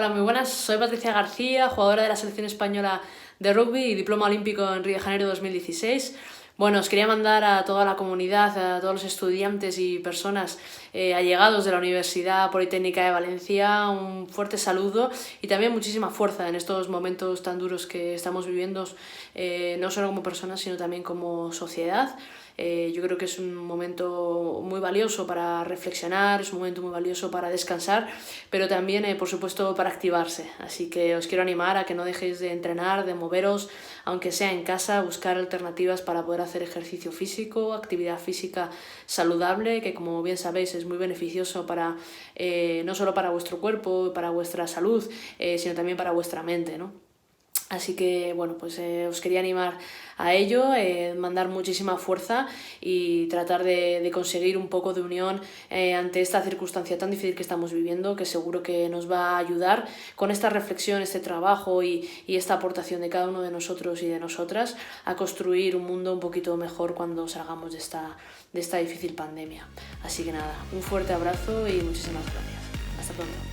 Hola, muy buenas. Soy Patricia García, jugadora de la selección española de rugby y diploma olímpico en Río de Janeiro 2016. Bueno, os quería mandar a toda la comunidad, a todos los estudiantes y personas allegados de la Universidad Politécnica de Valencia un fuerte saludo y también muchísima fuerza en estos momentos tan duros que estamos viviendo, no solo como personas, sino también como sociedad. Yo creo que es un momento muy valioso para reflexionar, es un momento muy valioso para descansar, pero también, por supuesto, para activarse. Así que os quiero animar a que no dejéis de entrenar, de moveros, aunque sea en casa, buscar alternativas para poder hacer ejercicio físico, actividad física saludable, que como bien sabéis es muy beneficioso para, no solo para vuestro cuerpo, para vuestra salud, sino también para vuestra mente, ¿no? Así que, bueno, pues os quería animar a ello, mandar muchísima fuerza y tratar de conseguir un poco de unión ante esta circunstancia tan difícil que estamos viviendo, que seguro que nos va a ayudar con esta reflexión, este trabajo y esta aportación de cada uno de nosotros y de nosotras a construir un mundo un poquito mejor cuando salgamos de esta difícil pandemia. Así que nada, un fuerte abrazo y muchísimas gracias. Hasta pronto.